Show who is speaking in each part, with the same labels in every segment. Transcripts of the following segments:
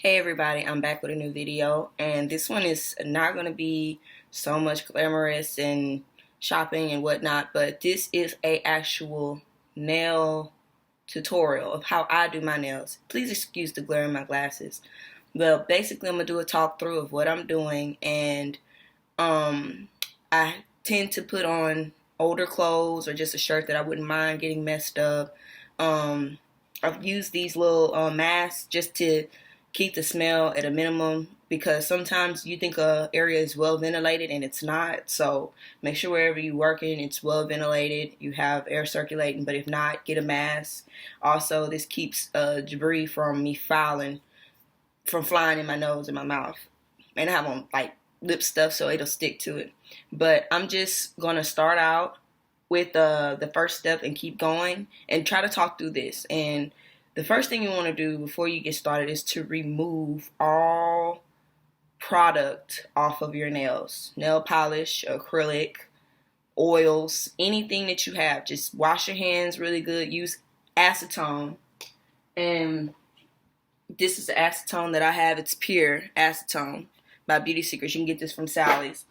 Speaker 1: Hey everybody, I'm back with a new video, and this one is not going to be so much glamorous and shopping and whatnot, but this is a actual nail tutorial of how I do my nails. Please excuse the glare in my glasses. Well, basically I'm going to do a talk through of what I'm doing, and I tend to put on older clothes or just a shirt that I wouldn't mind getting messed up. I've used these little masks just to keep the smell at a minimum, because sometimes you think a area is well ventilated and it's not. So make sure wherever you're working it's well ventilated, you have air circulating, but if not, get a mask. Also, this keeps debris from me from flying in my nose and my mouth, and I have on like lip stuff so it'll stick to it. But I'm just gonna start out with the first step and keep going and try to talk through this. And the first thing you want to do before you get started is to remove all product off of your nails. Nail polish, acrylic, oils, anything that you have. Just wash your hands really good. Use acetone. And this is the acetone that I have. It's pure acetone by Beauty Secrets. You can get this from Sally's.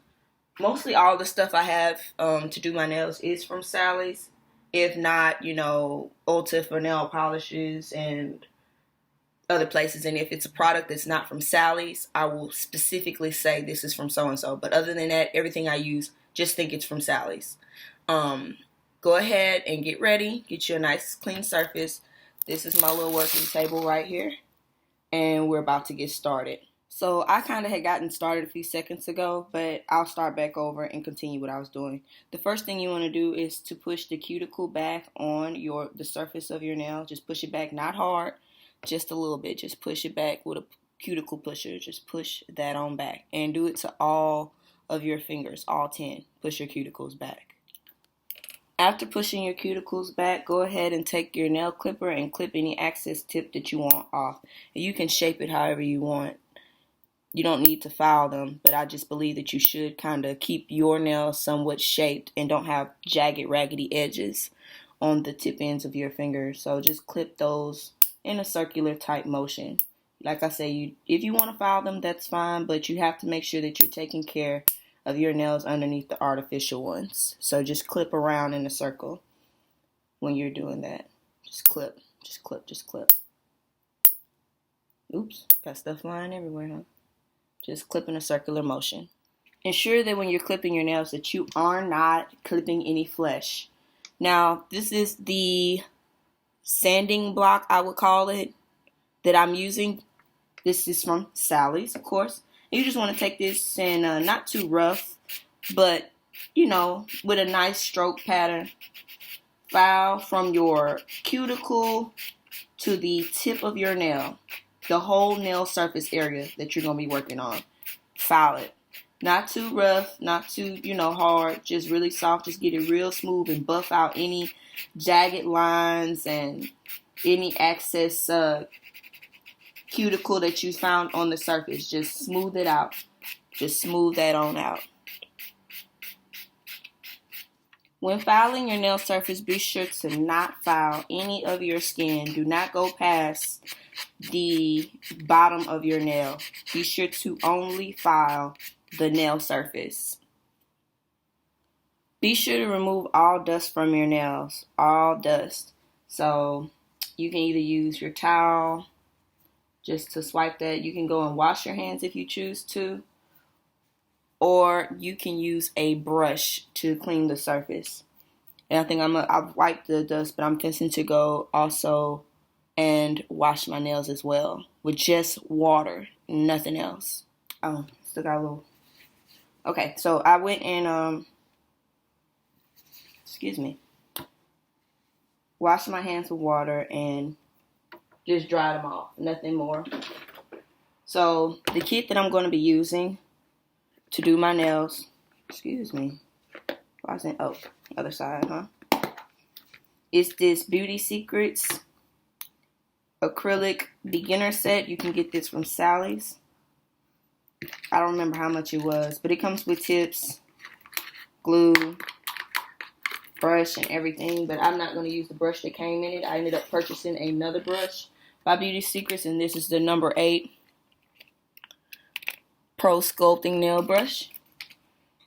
Speaker 1: Mostly all the stuff I have to do my nails is from Sally's. If not, Ulta for nail polishes and other places. And if it's a product that's not from Sally's, I will specifically say this is from so-and-so. But other than that, everything I use, just think it's from Sally's. Go ahead and get ready. Get you a nice clean surface. This is my little working table right here. And we're about to get started. So I kind of had gotten started a few seconds ago, but I'll start back over and continue what I was doing. The first thing you want to do is to push the cuticle back on the surface of your nail. Just push it back, not hard, just a little bit. Just push it back with a cuticle pusher. Just push that on back, and do it to all of your fingers, all 10. Push your cuticles back. After pushing your cuticles back, go ahead and take your nail clipper and clip any excess tip that you want off. And you can shape it however you want. You don't need to file them, but I just believe that you should kind of keep your nails somewhat shaped and don't have jagged, raggedy edges on the tip ends of your fingers. So just clip those in a circular type motion. Like I say, if you want to file them, that's fine, but you have to make sure that you're taking care of your nails underneath the artificial ones. So just clip around in a circle when you're doing that. Just clip, just clip, just clip. Oops, got stuff flying everywhere, huh? Just clip in a circular motion. Ensure that when you're clipping your nails that you are not clipping any flesh. Now, this is the sanding block, I would call it, that I'm using. This is from Sally's, of course. And you just want to take this and not too rough, but, with a nice stroke pattern. File from your cuticle to the tip of your nail. The whole nail surface area that you're going to be working on. File it. Not too rough, not too, hard. Just really soft. Just get it real smooth and buff out any jagged lines and any excess cuticle that you found on the surface. Just smooth it out. Just smooth that on out. When filing your nail surface, be sure to not file any of your skin. Do not go past the bottom of your nail. Be sure to only file the nail surface. Be sure to remove all dust from your nails. All dust. So you can either use your towel just to swipe that. You can go and wash your hands if you choose to. Or you can use a brush to clean the surface. And I think I've wiped the dust, but I'm thinking to go also and wash my nails as well with just water, nothing else. Oh, still got a little. Okay, so I went and washed my hands with water and just dried them off, nothing more. So the kit that I'm going to be using to do my nails, other side, huh? It's this Beauty Secrets acrylic beginner set. You can get this from Sally's. I don't remember how much it was, but it comes with tips, glue, brush, and everything. But I'm not going to use the brush that came in it. I ended up purchasing another brush by Beauty Secrets, and this is the number 8. Pro Sculpting nail brush.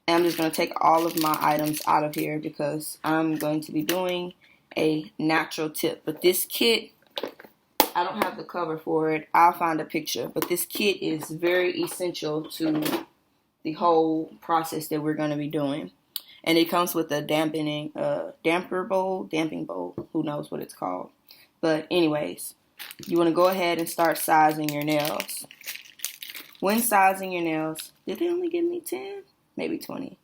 Speaker 1: And I'm just going to take all of my items out of here because I'm going to be doing a natural tip. But this kit, I don't have the cover for it. I'll find a picture. But this kit is very essential to the whole process that we're going to be doing. And it comes with a damping bowl, who knows what it's called. But anyways, you want to go ahead and start sizing your nails. When sizing your nails, did they only give me 10? Maybe 20.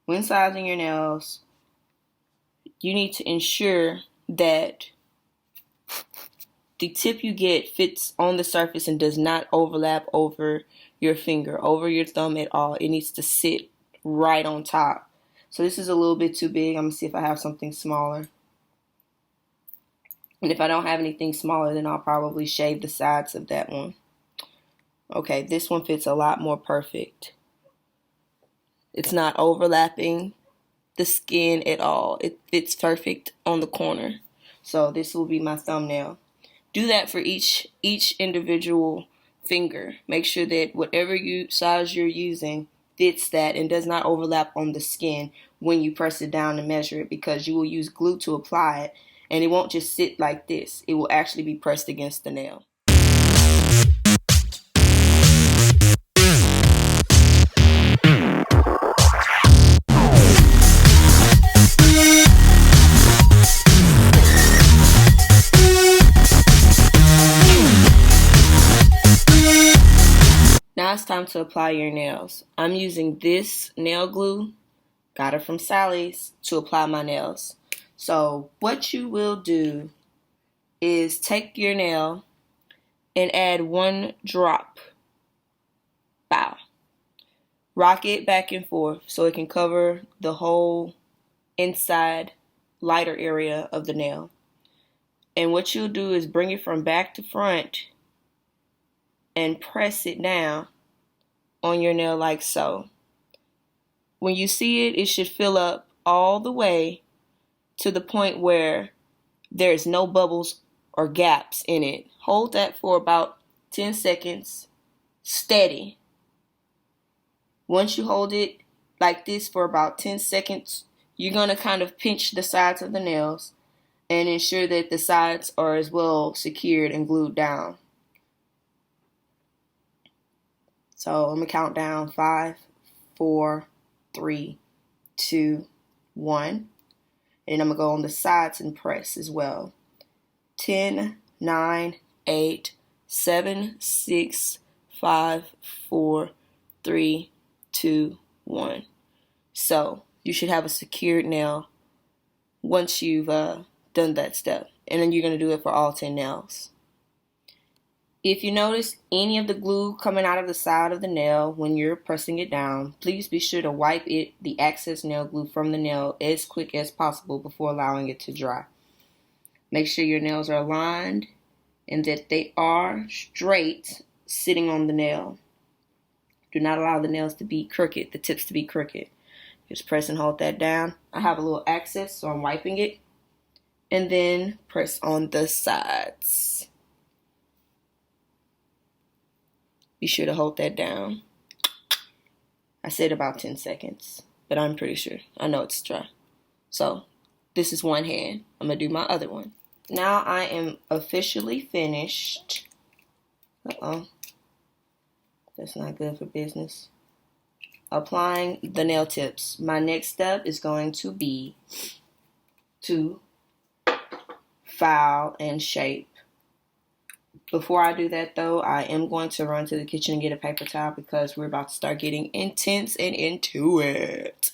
Speaker 1: When sizing your nails, you need to ensure that the tip you get fits on the surface and does not overlap over your finger, over your thumb at all. It needs to sit right on top. So this is a little bit too big. I'm going to see if I have something smaller. And if I don't have anything smaller, then I'll probably shave the sides of that one. Okay, this one fits a lot more perfect. It's not overlapping the skin at all. It fits perfect on the corner. So this will be my thumbnail. Do that for each individual finger. Make sure that whatever size you're using fits that and does not overlap on the skin when you press it down and measure it, because you will use glue to apply it and it won't just sit like this. It will actually be pressed against the nail. Now it's time to apply your nails. I'm using this nail glue, got it from Sally's, to apply my nails. So what you will do is take your nail and add 1 drop. Bow. Rock it back and forth so it can cover the whole inside lighter area of the nail. And what you'll do is bring it from back to front and press it down on your nail like so. When you see it, it should fill up all the way to the point where there's no bubbles or gaps in it. Hold that for about 10 seconds, steady. Once you hold it like this for about 10 seconds, you're going to kind of pinch the sides of the nails and ensure that the sides are as well secured and glued down. So I'm going to count down 5, 4, 3, 2, 1. And I'm going to go on the sides and press as well. 10, 9, 8, 7, 6, 5, 4, 3, 2, 1. So you should have a secured nail once you've done that step. And then you're going to do it for all 10 nails. If you notice any of the glue coming out of the side of the nail when you're pressing it down, please be sure to wipe the excess nail glue from the nail as quick as possible before allowing it to dry. Make sure your nails are aligned and that they are straight sitting on the nail. Do not allow the nails to be crooked, the tips to be crooked. Just press and hold that down. I have a little excess, so I'm wiping it. And then press on the sides. Be sure to hold that down. I said about 10 seconds, but I'm pretty sure. I know it's dry. So this is one hand. I'm going to do my other one. Now I am officially finished. Uh-oh. That's not good for business. Applying the nail tips. My next step is going to be to file and shape. Before I do that, though, I am going to run to the kitchen and get a paper towel because we're about to start getting intense and into it.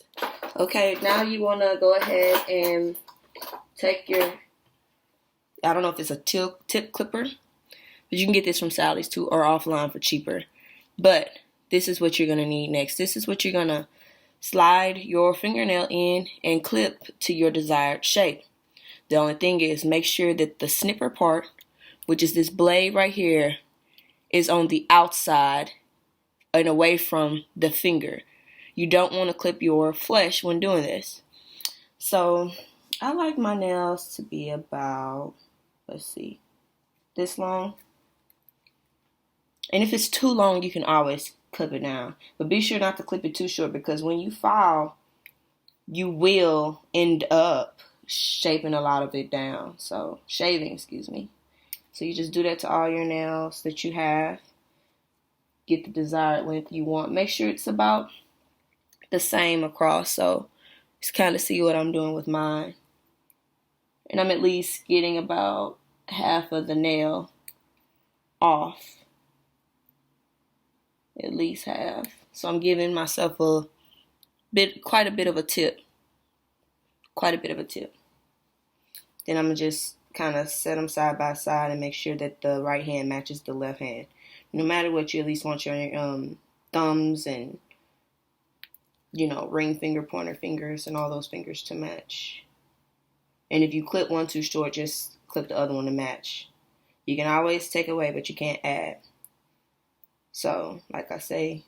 Speaker 1: Okay, now you want to go ahead and take your, I don't know if it's a tip clipper, but you can get this from Sally's too or offline for cheaper. But this is what you're going to need next. This is what you're going to slide your fingernail in and clip to your desired shape. The only thing is make sure that the snipper part, which is this blade right here, is on the outside and away from the finger. You don't want to clip your flesh when doing this. So I like my nails to be about, let's see, this long. And if it's too long, you can always clip it down. But be sure not to clip it too short, because when you file, you will end up shaping a lot of it down. So, shaving, excuse me. So you just do that to all your nails that you have. Get the desired length you want. Make sure it's about the same across. So just kind of see what I'm doing with mine. And I'm at least getting about half of the nail off. At least half. So I'm giving myself quite a bit of a tip. Quite a bit of a tip. Then I'm going to just kind of set them side by side and make sure that the right hand matches the left hand. No matter what, you at least want your thumbs and, ring finger, pointer fingers, and all those fingers to match. And if you clip one too short, just clip the other one to match. You can always take away, but you can't add. So, like I say,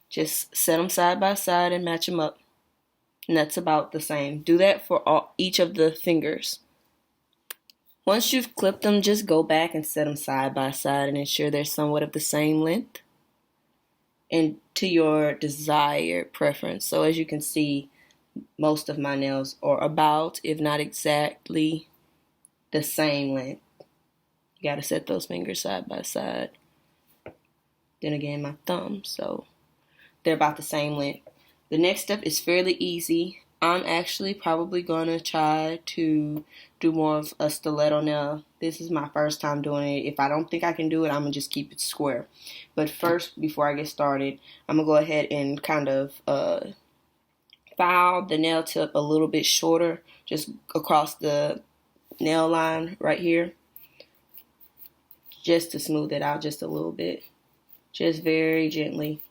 Speaker 1: just set them side by side and match them up. And that's about the same. Do that for each of the fingers. Once you've clipped them, just go back and set them side by side and ensure they're somewhat of the same length and to your desired preference. So as you can see, most of my nails are about, if not exactly, the same length. You got to set those fingers side by side. Then again, my thumbs, so they're about the same length. The next step is fairly easy. I'm actually probably going to try to do more of a stiletto nail. This is my first time doing it. If I don't think I can do it, I'm going to just keep it square. But first, before I get started, I'm going to go ahead and kind of file the nail tip a little bit shorter, just across the nail line right here, just to smooth it out just a little bit. Just very gently.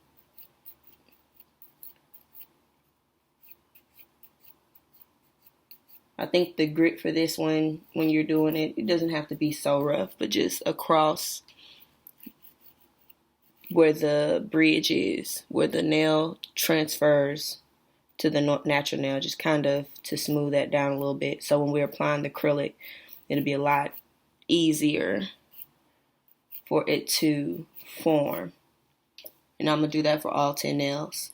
Speaker 1: I think the grit for this one, when you're doing it, it doesn't have to be so rough, but just across where the bridge is, where the nail transfers to the natural nail, just kind of to smooth that down a little bit. So when we're applying the acrylic, it'll be a lot easier for it to form. And I'm going to do that for all 10 nails.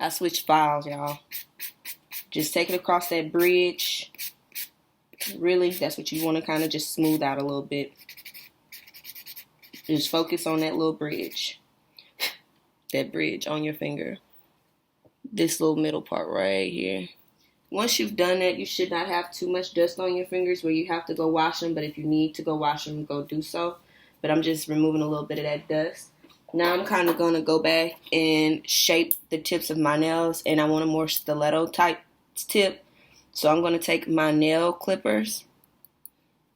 Speaker 1: I switched files, y'all. Just take it across that bridge. Really, that's what you want to kind of just smooth out a little bit. Just focus on that little bridge. That bridge on your finger. This little middle part right here. Once you've done that, you should not have too much dust on your fingers where you have to go wash them. But if you need to go wash them, go do so. But I'm just removing a little bit of that dust. Now I'm kind of going to go back and shape the tips of my nails. And I want a more stiletto type tip. So I'm going to take my nail clippers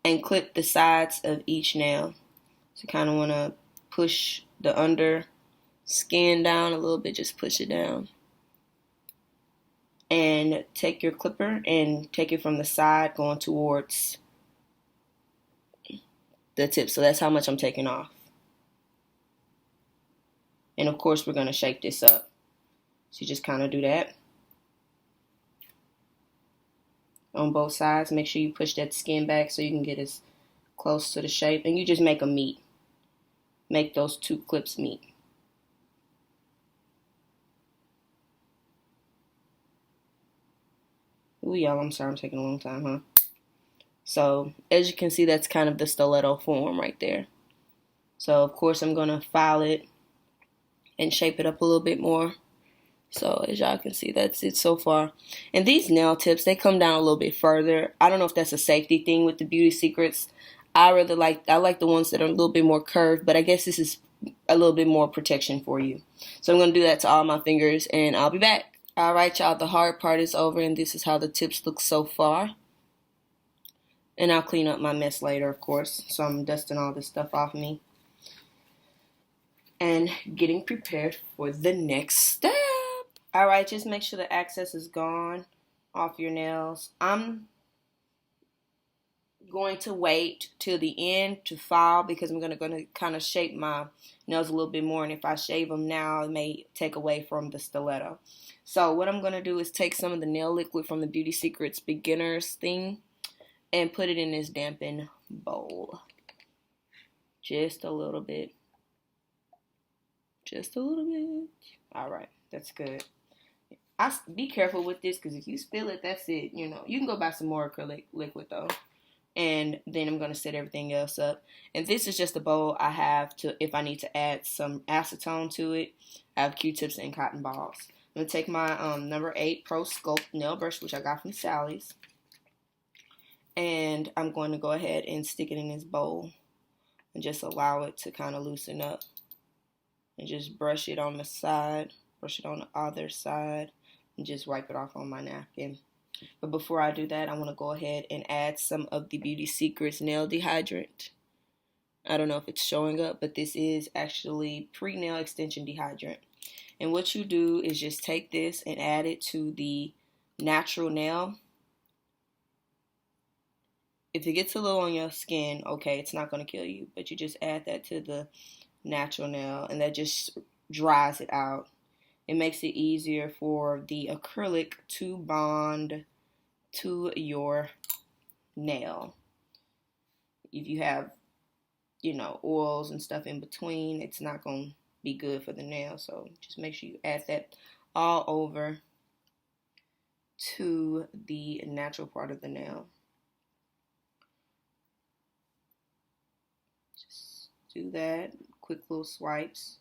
Speaker 1: and clip the sides of each nail. So kind of want to push the under skin down a little bit. Just push it down. And take your clipper and take it from the side going towards the tip. So that's how much I'm taking off. And of course we're going to shape this up. So you just kind of do that. On both sides, make sure you push that skin back so you can get as close to the shape. And you just make them meet. Make those two clips meet. Ooh, y'all, I'm sorry I'm taking a long time, huh? So, as you can see, that's kind of the stiletto form right there. So, of course, I'm going to file it and shape it up a little bit more. So, as y'all can see, that's it so far. And these nail tips, they come down a little bit further. I don't know if that's a safety thing with the Beauty Secrets. I like the ones that are a little bit more curved, but I guess this is a little bit more protection for you. So, I'm going to do that to all my fingers, and I'll be back. Alright, y'all, the hard part is over, and this is how the tips look so far. And I'll clean up my mess later, of course. So I'm dusting all this stuff off me. And getting prepared for the next step. Alright, just make sure the excess is gone off your nails. I'm going to wait till the end to file because I'm going to kind of shape my nails a little bit more. And if I shave them now, it may take away from the stiletto. So what I'm going to do is take some of the nail liquid from the Beauty Secrets beginners thing and put it in this dampened bowl. Just a little bit. Just a little bit. All right, that's good. Be careful with this because if you spill it, that's it. You know, you can go buy some more acrylic liquid though. And then I'm going to set everything else up. And this is just a bowl I have to, if I need to add some acetone to it. I have Q-tips and cotton balls. I'm going to take my number 8 Pro Sculpt nail brush, which I got from Sally's. And I'm going to go ahead and stick it in this bowl and just allow it to kind of loosen up. And just brush it on the side, brush it on the other side, and just wipe it off on my napkin. But before I do that, I want to go ahead and add some of the Beauty Secrets nail dehydrant. I don't know if it's showing up, but this is actually pre-nail extension dehydrant. And what you do is just take this and add it to the natural nail. If it gets a little on your skin, okay, it's not going to kill you, but you just add that to the natural nail, and that just dries it out. It makes it easier for the acrylic to bond to your nail. If you have, you know, oils and stuff in between, it's not going to be good for the nail. So just make sure you add that all over to the natural part of the nail. Just do that. Quick little swipes.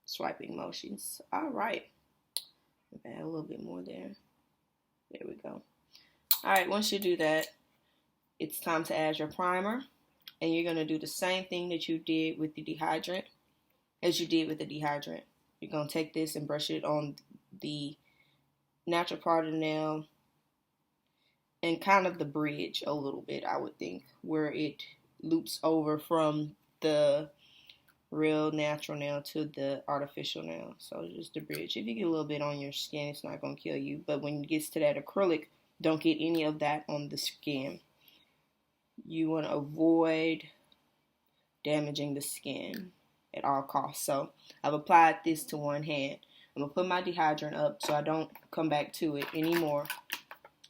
Speaker 1: Swiping motions. All right. Add a little bit more there. There we go. All right, once you do that, it's time to add your primer. And you're going to do the same thing that you did with the dehydrant as you did with the dehydrant. You're going to take this and brush it on the natural part of the nail and kind of the bridge a little bit, I would think, where it loops over from the real natural nail to the artificial nail. So just the bridge. If you get a little bit on your skin, it's not going to kill you. But when it gets to that acrylic, don't get any of that on the skin. You want to avoid damaging the skin at all costs. So I've applied this to one hand. I'm going to put my dehydrant up so I don't come back to it anymore.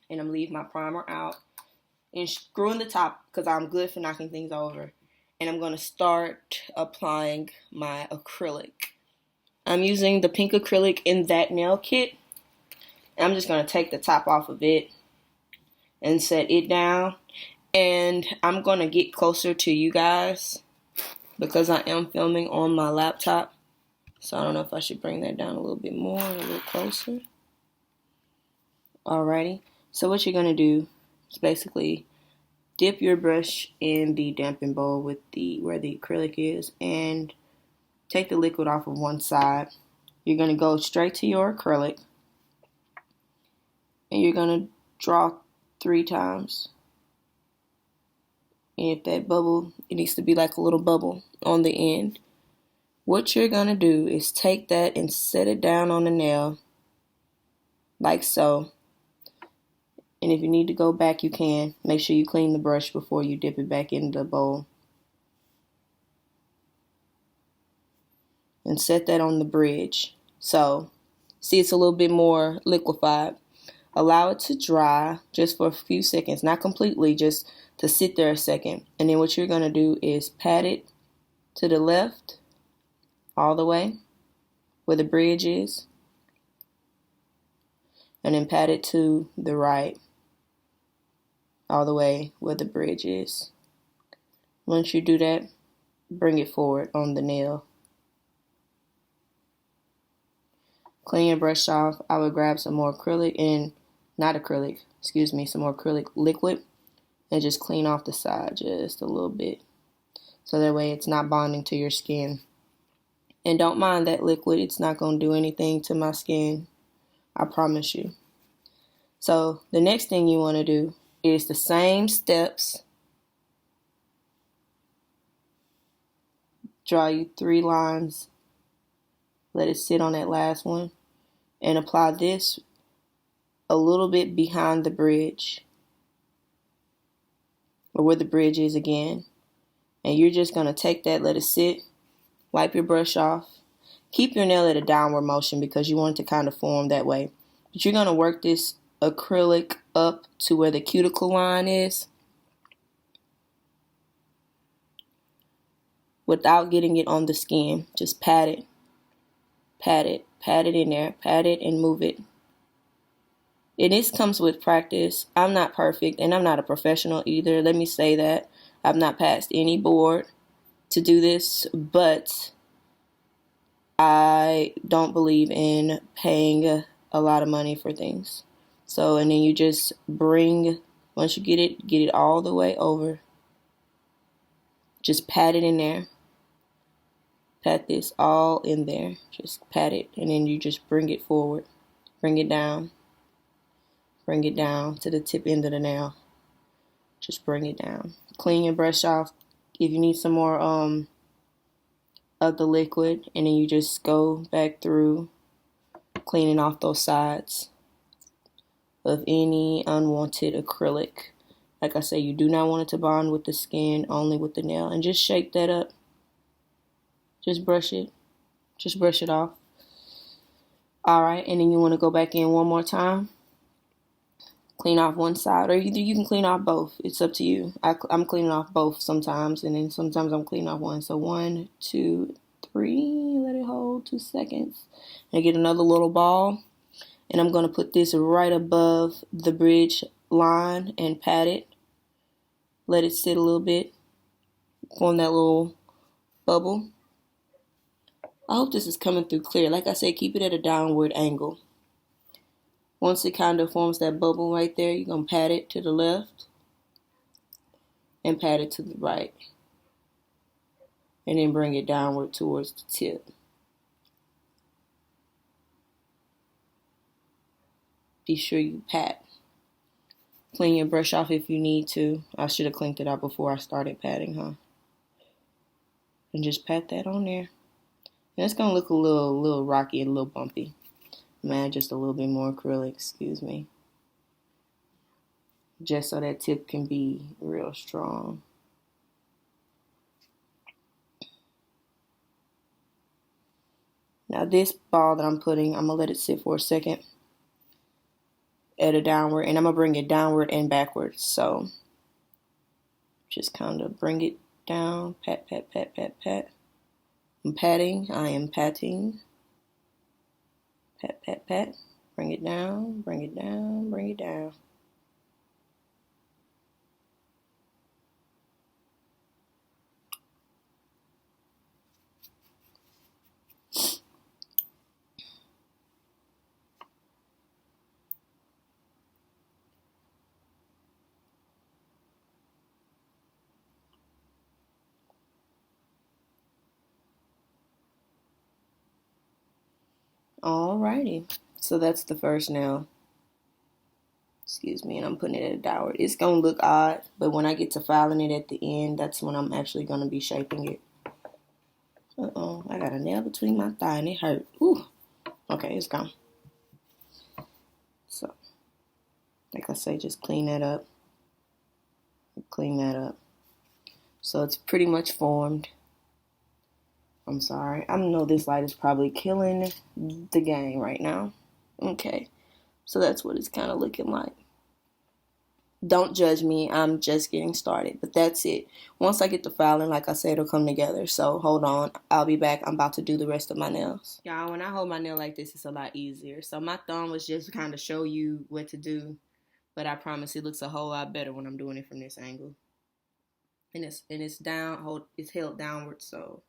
Speaker 1: And I'm going to leave my primer out and screwing the top because I'm good for knocking things over. And I'm going to start applying my acrylic. I'm using the pink acrylic in that nail kit. And I'm just going to take the top off of it and set it down. And I'm going to get closer to you guys because I am filming on my laptop. So I don't know if I should bring that down a little bit more, a little closer. Alrighty. So what you're going to do is basically dip your brush in the damping bowl with where the acrylic is and take the liquid off of one side. You're going to go straight to your acrylic and you're going to draw 3 times. And if that bubble, it needs to be like a little bubble on the end. What you're going to do is take that and set it down on the nail like so. And if you need to go back, you can. Make sure you clean the brush before you dip it back in the bowl. And set that on the bridge. So, see it's a little bit more liquefied. Allow it to dry just for a few seconds. Not completely, just to sit there a second. And then what you're going to do is pat it to the left all the way where the bridge is. And then pat it to the right all the way where the bridge is. Once you do that, bring it forward on the nail. Clean your brush off. I would grab some more acrylic some more acrylic liquid and just clean off the side just a little bit. So that way it's not bonding to your skin. And don't mind that liquid. It's not going to do anything to my skin. I promise you. So the next thing you want to do is the same steps. Draw you 3 lines. Let it sit on that last one. And apply this a little bit behind the bridge. Or where the bridge is again. And you're just going to take that, let it sit. Wipe your brush off. Keep your nail at a downward motion because you want it to kind of form that way. But you're going to work this acrylic up to where the cuticle line is. without getting it on the skin. Just pat it, pat it, pat it in there, pat it and move it. And this comes with practice. I'm not perfect and I'm not a professional either. Let me say that. I've not passed any board to do this, but I don't believe in paying a lot of money for things. So, and then you just once you get it all the way over. Just pat it in there. Pat this all in there. Just pat it, and then you just bring it forward. Bring it down. Bring it down to the tip end of the nail. Just bring it down. Clean your brush off. If you need some more of the liquid, and then you just go back through cleaning off those sides of any unwanted acrylic. Like I say, you do not want it to bond with the skin, only with the nail. And just shake that up. Just brush it. Just brush it off. Alright, and then you want to go back in one more time. Clean off one side, or either you can clean off both. It's up to you. I'm cleaning off both sometimes, and then sometimes I'm cleaning off one. So 1, 2, 3. Let it hold 2 seconds. And I get another little ball, and I'm going to put this right above the bridge line and pat it. Let it sit a little bit. Form that little bubble. I hope this is coming through clear. Like I said, keep it at a downward angle. Once it kind of forms that bubble right there, you're going to pat it to the left and pat it to the right. And then bring it downward towards the tip. Be sure you pat. Clean your brush off if you need to. I should have cleaned it out before I started patting, huh? And just pat that on there. And it's going to look a little rocky and a little bumpy. Man, just a little bit more acrylic, excuse me. Just so that tip can be real strong. Now this ball that I'm putting, I'm going to let it sit for a second at a downward, and I'm going to bring it downward and backwards. So just kind of bring it down, pat, pat, pat, pat, pat. I'm patting, I am patting. Pat, pat, pat. Bring it down, bring it down, bring it down. Alrighty, so that's the first nail. Excuse me, and I'm putting it at a downward. It's going to look odd, but when I get to filing it at the end, that's when I'm actually going to be shaping it. I got a nail between my thigh and it hurt. Ooh, okay, it's gone. So, like I say, just clean that up. Clean that up. So it's pretty much formed. I'm sorry. I know this light is probably killing the game right now. Okay. So that's what it's kind of looking like. Don't judge me. I'm just getting started. But that's it. Once I get the filing, like I said, it'll come together. So hold on. I'll be back. I'm about to do the rest of my nails. Y'all, when I hold my nail like this, it's a lot easier. So my thumb was just kind of show you what to do. But I promise it looks a whole lot better when I'm doing it from this angle. And it's down. It's held downward, so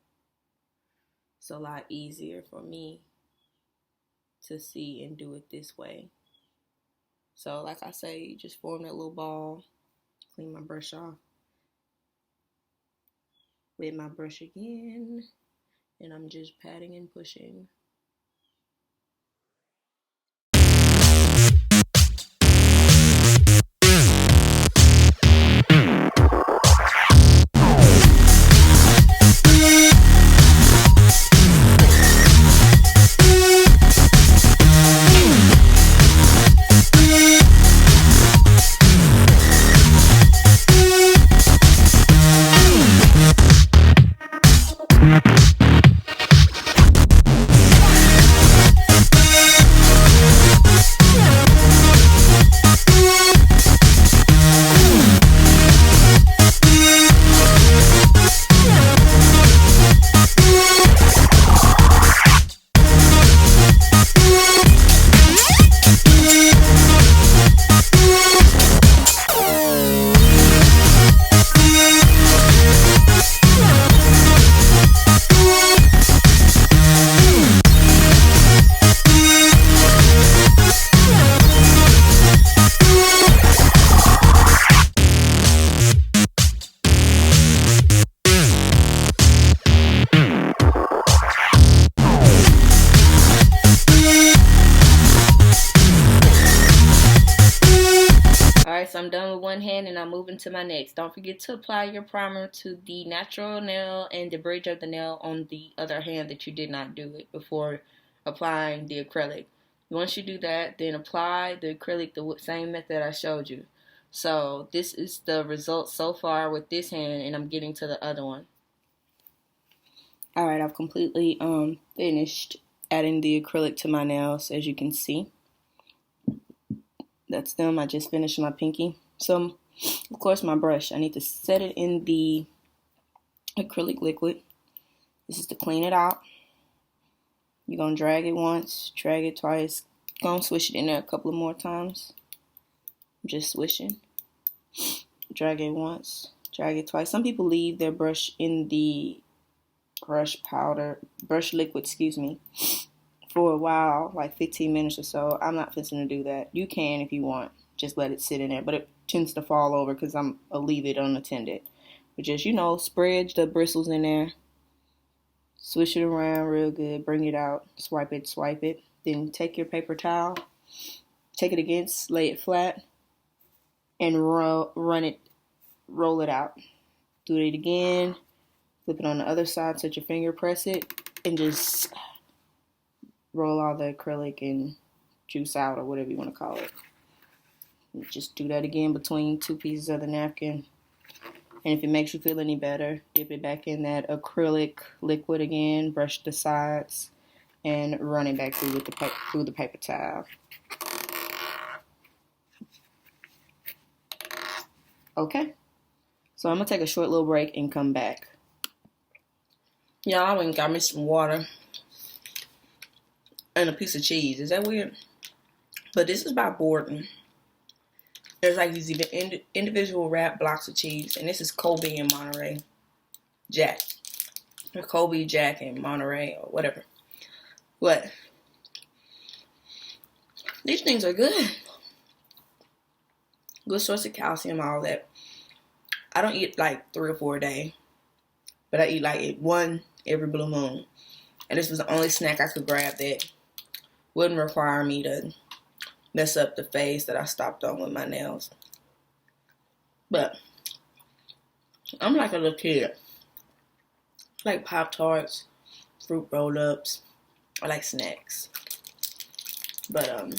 Speaker 1: it's a lot easier for me to see and do it this way. So like I say, just form that little ball, clean my brush off, wet my brush again, and I'm just patting and pushing. done with one hand and I'm moving to my next. Don't forget to apply your primer to the natural nail and the bridge of the nail on the other hand that you did not do it before applying the acrylic. Once you do that, then apply the acrylic the same method I showed you. So this is the result so far with this hand, and I'm getting to the other one. Alright, I've completely finished adding the acrylic to my nails, as you can see. That's them. I just finished my pinky. So, of course, my brush. I need to set it in the acrylic liquid. This is to clean it out. You're going to drag it once, drag it twice. Go and swish it in there a couple of more times. Just swishing. Drag it once, drag it twice. Some people leave their brush in the brush liquid, for a while, like 15 minutes or so. I'm not fixing to do that. You can if you want. Just let it sit in there. But it tends to fall over because I'll leave it unattended. But just, spread the bristles in there. Swish it around real good. Bring it out. Swipe it. Then take your paper towel. Take it against, lay it flat. And roll it out. Do it again. Flip it on the other side. Touch your finger. Press it. And just roll all the acrylic and juice out, or whatever you want to call it. Just do that again between two pieces of the napkin. And if it makes you feel any better, dip it back in that acrylic liquid again. Brush the sides and run it back through the paper towel. Okay. So I'm going to take a short little break and come back. Y'all, I went and got me some water and a piece of cheese. Is that weird? But this is by Borden. There's like these individual wrapped blocks of cheese. And this is Colby and Monterey Jack. Or Colby, Jack, and Monterey, or whatever. But these things are good. Good source of calcium, all that. I don't eat like 3 or 4 a day. But I eat like 1 every blue moon. And this was the only snack I could grab that wouldn't require me to mess up the phase that I stopped on with my nails. But I'm like a little kid. I like Pop-Tarts, fruit roll-ups. I like snacks. But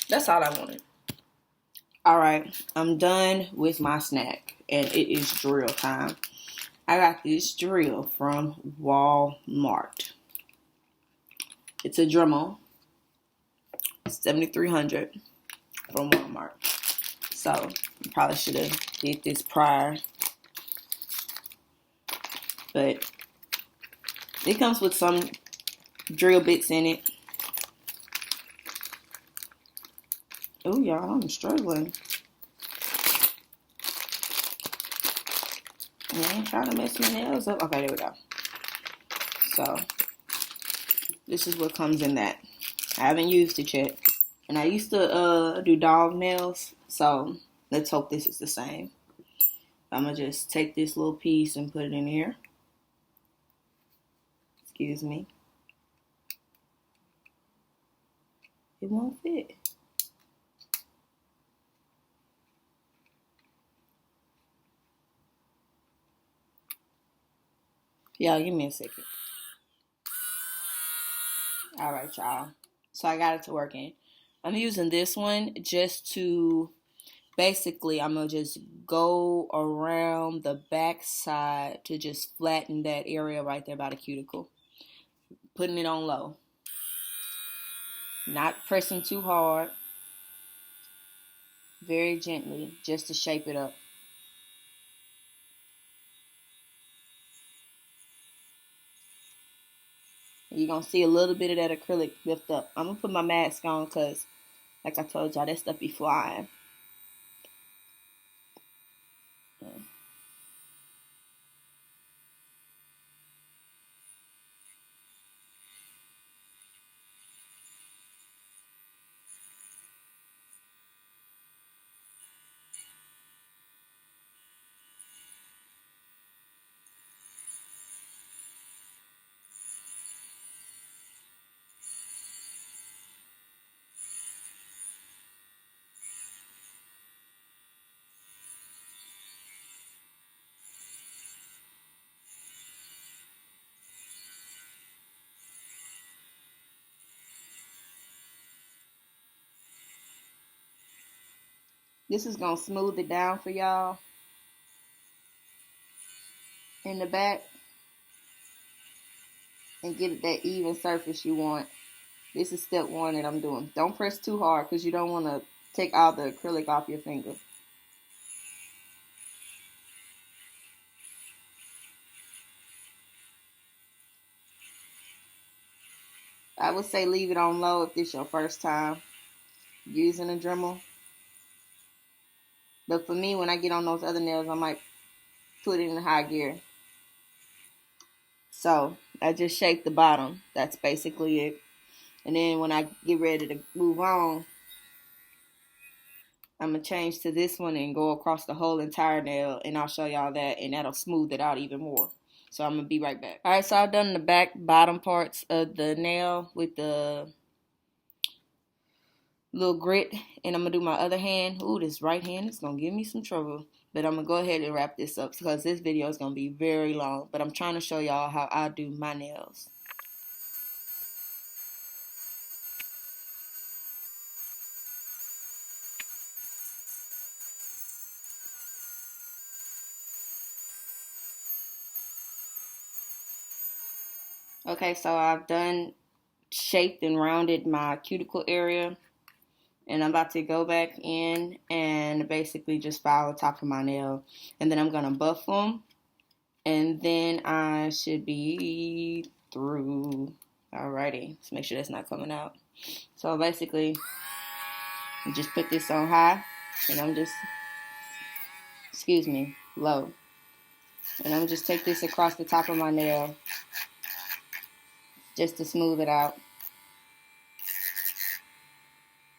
Speaker 1: that's all I wanted. Alright, I'm done with my snack. And it is drill time. I got this drill from Walmart. It's a Dremel. 7300 from Walmart. So, I probably should have did this prior. But it comes with some drill bits in it. Oh, y'all, I'm struggling. I ain't trying to mess my nails up. Okay, there we go. So, this is what comes in that. I haven't used it yet. And I used to do dog nails. So, let's hope this is the same. I'm going to just take this little piece and put it in here. Excuse me. It won't fit. Y'all, give me a second. Alright, y'all. So I got it to working. I'm using this one just to, basically, I'm going to just go around the back side to just flatten that area right there by the cuticle. Putting it on low. Not pressing too hard. Very gently, just to shape it up. You're going to see a little bit of that acrylic lift up. I'm going to put my mask on because, like I told y'all, that stuff be flying. This is going to smooth it down for y'all in the back and get it that even surface you want. This is step one that I'm doing. Don't press too hard because you don't want to take all the acrylic off your finger. I would say leave it on low if this is your first time using a Dremel. But for me, when I get on those other nails, I might put it in high gear. So I just shaped the bottom. That's basically it. And then when I get ready to move on, I'm going to change to this one and go across the whole entire nail, and I'll show y'all that, and that'll smooth it out even more. So I'm going to be right back. Alright, so I've done the back bottom parts of the nail with the little grit, and I'm going to do my other hand. Ooh, this right hand is going to give me some trouble. But I'm going to go ahead and wrap this up because this video is going to be very long. But I'm trying to show y'all how I do my nails. Okay, so I've done shaped and rounded my cuticle area. And I'm about to go back in and basically just file the top of my nail. And then I'm going to buff them. And then I should be through. Alrighty. Let's make sure that's not coming out. So basically, just put this on high. And I'm just, low. And I'm just take this across the top of my nail. Just to smooth it out.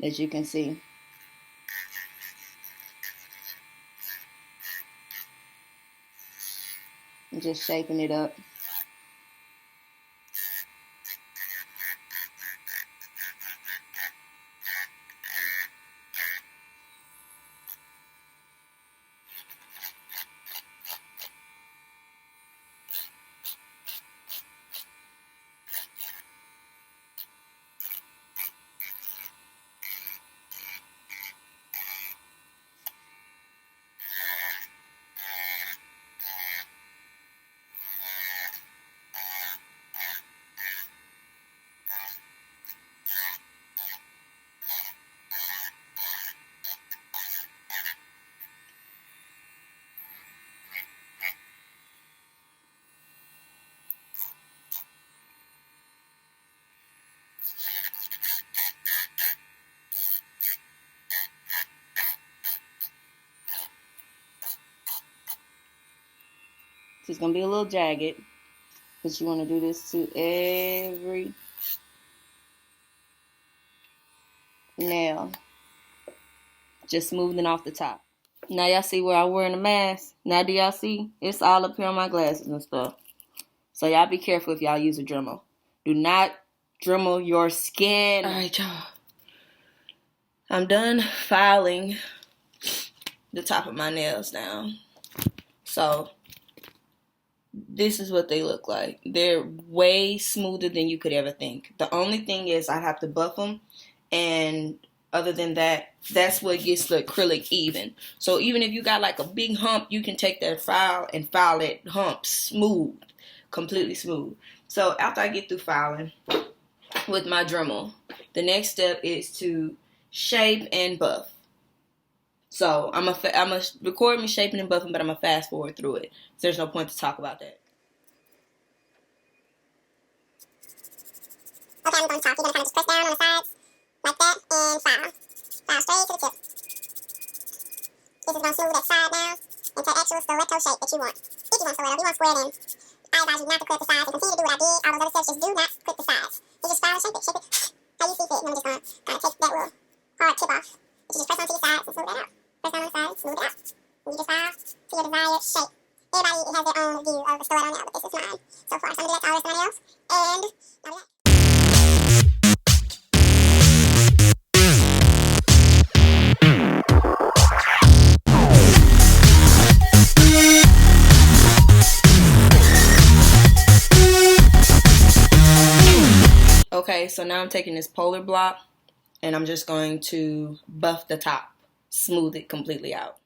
Speaker 1: As you can see. I'm just shaping it up. It's going to be a little jagged, but you want to do this to every nail. Just smoothing off the top. Now y'all see where I'm wearing a mask? Now do y'all see? It's all up here on my glasses and stuff. So y'all be careful if y'all use a Dremel. Do not Dremel your skin. Alright y'all. I'm done filing the top of my nails down. So this is what they look like. They're way smoother than you could ever think. The only thing is I have to buff them, and other than that, that's what gets the acrylic even. So even if you got like a big hump, you can take that file and file that hump smooth, completely smooth. So after I get through filing with my Dremel, the next step is to shape and buff. So I'm gonna record me shaping and buffing, but I'm gonna fast forward through it. So there's no point to talk about that.
Speaker 2: Okay, I'm going to talk. You're going to kind of just press down on the sides like that and file. File straight to the tip. This is going to smooth that side down into actual stiletto shape that you want. If you want stiletto, you want squared in. I advise you not to clip the sides and continue to do what I did. All those other steps, just do not clip the sides. You just file and shape it how you see fit. And I'm just going to kind of take that little hard tip off. But you just press onto your sides and smooth that out. Press down on the sides, smooth it out. And you just file to your desired shape. Everybody has their own view of the stiletto nail, but this is mine so far. So I'm going to do that to all the stiletto nails. And now that.
Speaker 1: Okay, so now I'm taking this polar block and I'm just going to buff the top. smooth it completely out.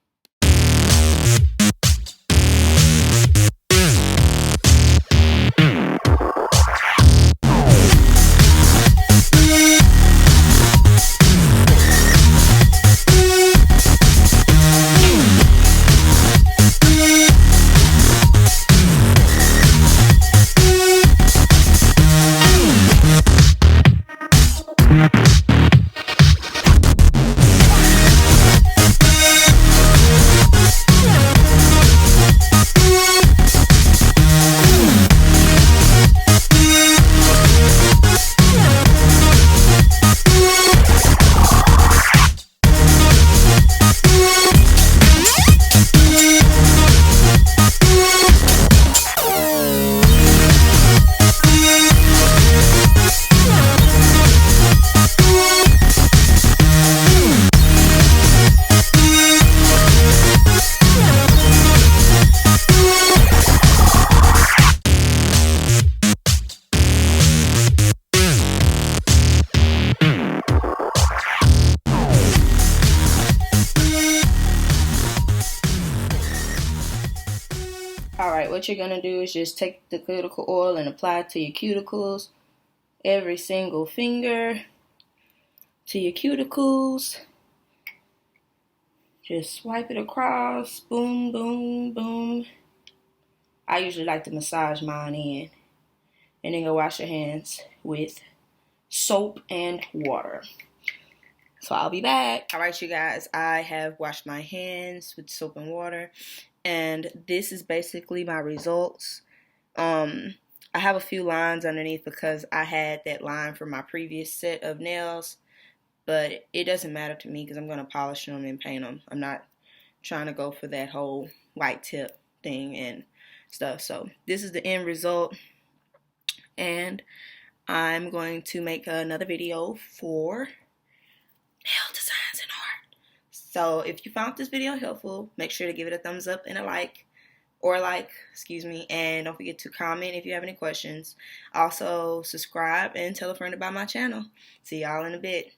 Speaker 1: Alright, what you're going to do is just take the cuticle oil and apply it to your cuticles. Every single finger to your cuticles. Just swipe it across. Boom, boom, boom. I usually like to massage mine in. And then go wash your hands with soap and water. So I'll be back. Alright, you guys, I have washed my hands with soap and water. And this is basically my results. I have a few lines underneath because I had that line from my previous set of nails. But it doesn't matter to me because I'm going to polish them and paint them. I'm not trying to go for that whole white tip thing and stuff. So this is the end result. And I'm going to make another video for nail designs and art. So if you found this video helpful, make sure to give it a thumbs up and a like. And don't forget to comment if you have any questions. Also, subscribe and tell a friend about my channel. See y'all in a bit.